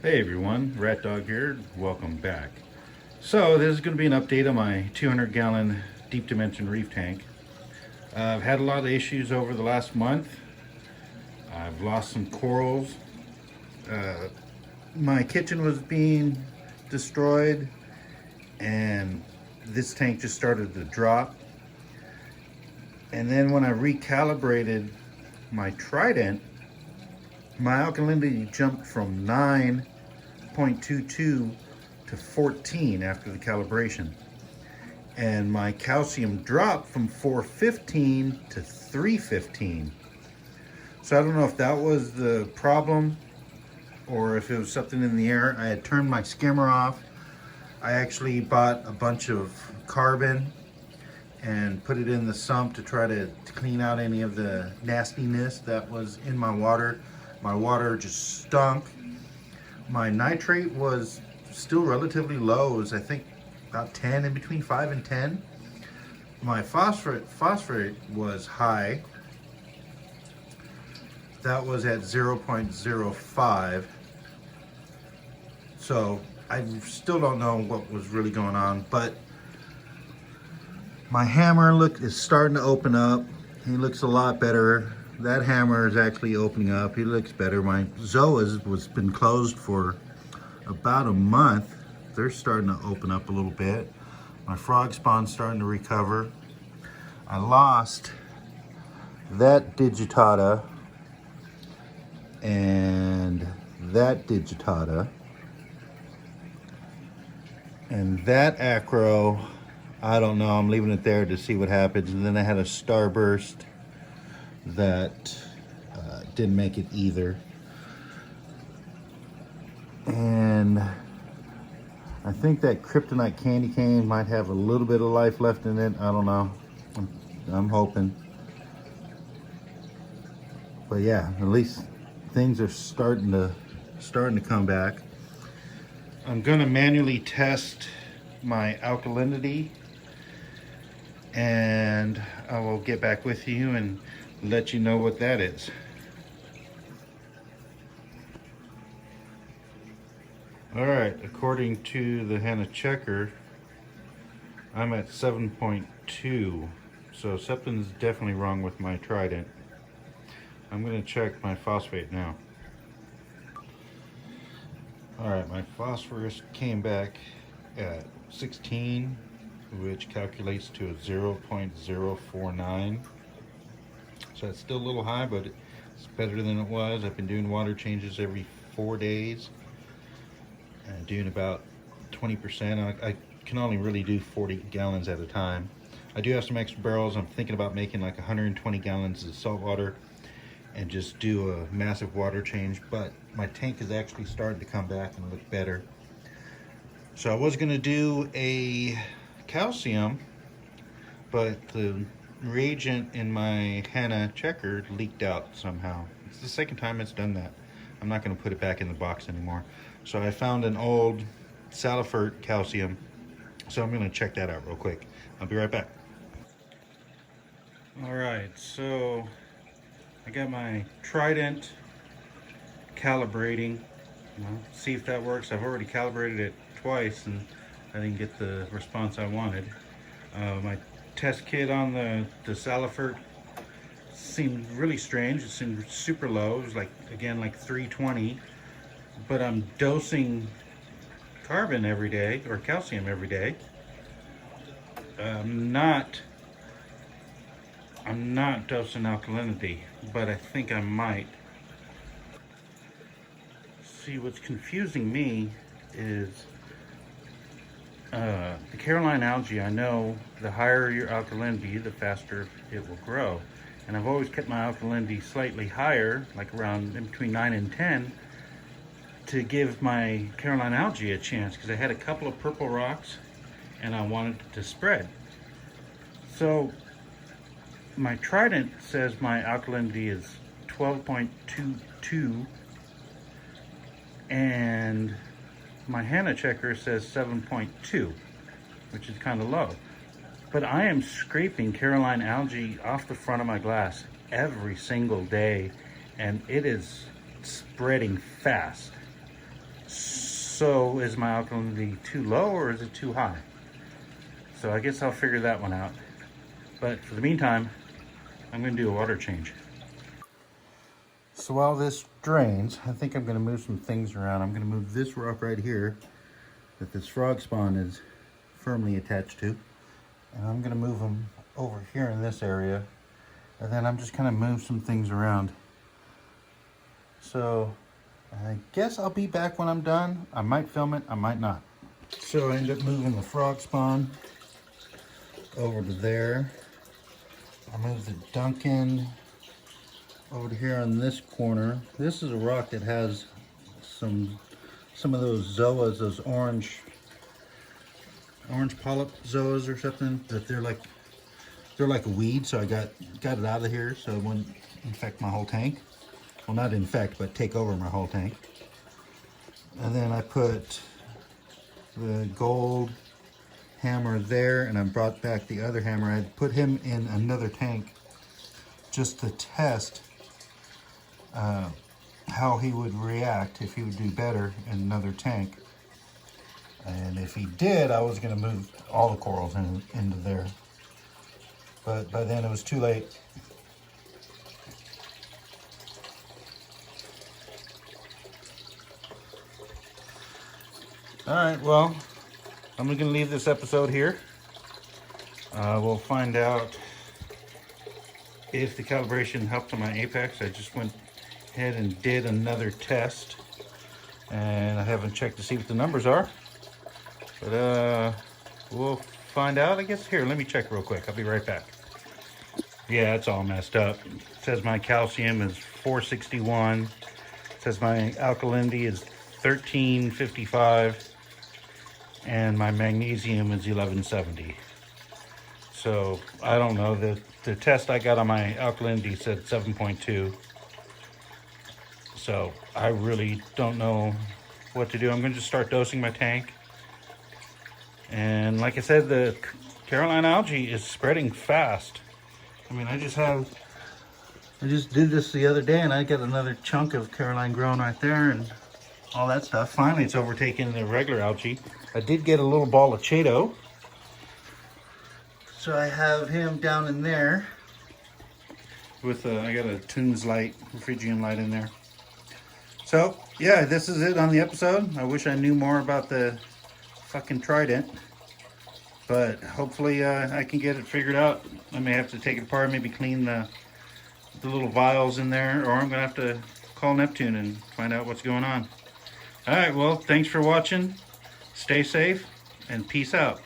Hey everyone, Rat Dog here, welcome back. So this is going to be an update on my 200 gallon deep dimension reef tank. I've had a lot of issues over the last month. I've lost some corals. My kitchen was being destroyed and this tank just started to drop. And then when I recalibrated my Trident, my alkalinity jumped from 9.22 to 14 after the calibration. And my calcium dropped from 415 to 315. So I don't know if that was the problem or if it was something in the air. I had turned my skimmer off. I actually bought a bunch of carbon and put it in the sump to try to clean out any of the nastiness that was in my water. My water just stunk. My nitrate was still relatively low. It was, I think, about 10, in between 5 and 10. My phosphate was high. That was at 0.05. So I still don't know what was really going on, but my hammer is starting to open up. He looks a lot better. That hammer is actually opening up. He looks better. My Zoas was been closed for about a month. They're starting to open up a little bit. My frog spawn's starting to recover. I lost that digitata and that digitata and that acro. I don't know, I'm leaving it there to see what happens. And then I had a starburst that didn't make it either. And I think that kryptonite candy cane might have a little bit of life left in it. I don't know. I'm hoping. But yeah, at least things are starting to come back. I'm gonna manually test my alkalinity, and I will get back with you and let you know what that is. All right, according to the Hannah checker, I'm at 7.2, so something's definitely wrong with my Trident. I'm gonna check my phosphate now. All right, my phosphorus came back at 16, which calculates to a 0.049. So it's still a little high, but it's better than it was. I've been doing water changes every 4 days and doing about 20%. I can only really do 40 gallons at a time. I do have some extra barrels. I'm thinking about making like 120 gallons of saltwater and just do a massive water change, but my tank is actually starting to come back and look better. So I was gonna do a calcium, but the reagent in my Hannah checker leaked out somehow. It's the second time it's done that. I'm not gonna put it back in the box anymore. So I found an old Saltwater calcium, so I'm gonna check that out real quick. I'll be right back. All right, so I got my Trident Calibrating. See if that works. I've already calibrated it twice and I didn't get the response I wanted. My test kit on the Saltwater seemed really strange. It seemed super low. It was like, again, like 320, but I'm dosing carbon every day or calcium every day. I'm not dosing alkalinity, but I think I might. See, what's confusing me is the Caroline algae. I know the higher your alkalinity, the faster it will grow. And I've always kept my alkalinity slightly higher, like around in between 9 and 10, to give my Caroline algae a chance, because I had a couple of purple rocks and I wanted it to spread. So my Trident says my alkalinity is 12.22 and my Hannah checker says 7.2, which is kind of low. But I am scraping Caroline algae off the front of my glass every single day, and it is spreading fast. So is my alkalinity too low or is it too high? So I guess I'll figure that one out. But for the meantime, I'm going to do a water change. So while this drains, I think I'm going to move some things around. I'm going to move this rock right here that this frog spawn is firmly attached to. And I'm going to move them over here in this area. And then I'm just kind of move some things around. So I guess I'll be back when I'm done. I might film it, I might not. So I end up moving the frog spawn over to there. I move the Duncan over to here on this corner. This is a rock that has some of those zoas, those orange polyp zoas or something, that they're like a weed, so I got it out of here so it wouldn't infect my whole tank. Well, not infect, but take over my whole tank. And then I put the gold hammer there, and I brought back the other hammer. I put him in another tank just to test how he would react, if he would do better in another tank. And if he did, I was going to move all the corals into there. But by then it was too late. Alright, well, I'm going to leave this episode here. We'll find out if the calibration helped on my apex. I just went ahead and did another test, and I haven't checked to see what the numbers are. But we'll find out, I guess. Here, let me check real quick. I'll be right back. Yeah, it's all messed up. It says my calcium is 461. It says my alkalinity is 1355. And my magnesium is 1170. So I don't know. The test I got on my alkalinity said 7.2. So I really don't know what to do. I'm going to just start dosing my tank. And like I said, the Caroline algae is spreading fast. I mean, I just did this the other day, and I got another chunk of Caroline growing right there and all that stuff. Finally, it's overtaken the regular algae. I did get a little ball of Chaeto. So I have him down in there with I got a Tunes light, Phrygian light in there. So yeah, this is it on the episode. I wish I knew more about the fucking Trident, but hopefully I can get it figured out. I may have to take it apart, maybe clean the little vials in there, or I'm gonna have to call Neptune and find out what's going on. All right, well, thanks for watching. Stay safe and peace out.